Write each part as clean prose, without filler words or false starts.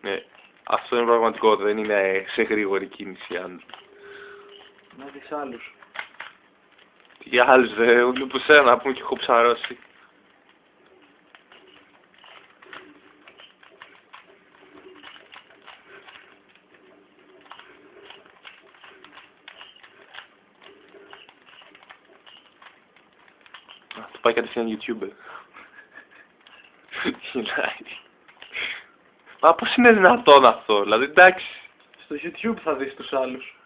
Ναι. Αυτό είναι πραγματικό, δεν είναι σε γρήγορη κίνηση. Αν... Να δεις άλλους. Τι άλλους δεν βλέπω σένα που και έχω ψαρώσει. Αυτό πάει κατευθείαν YouTuber. Γελάει. Μα πώς είναι δυνατόν αυτό, δηλαδή εντάξει. Στο YouTube θα δεις τους άλλους.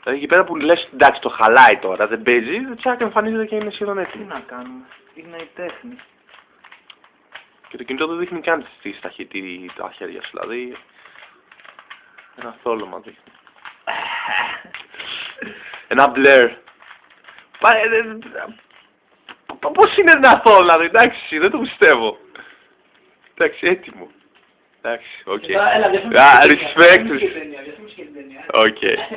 Δηλαδή εκεί πέρα που λες εντάξει το χαλάει τώρα, δεν παίζει, τσακ εμφανίζεται και είναι σχεδόν έτσι. Τι να κάνουμε, είναι η τέχνη. Και το κινητό δεν δείχνει καν τα χέρια σου, δηλαδή ένα θόλωμα δείχνει. Ένα blur. Πώς είναι δυνατόν, δηλαδή, εντάξει, δεν το πιστεύω. Εντάξει, έτοιμο. Εντάξει, οκ. Έλα, Respect. Οκ.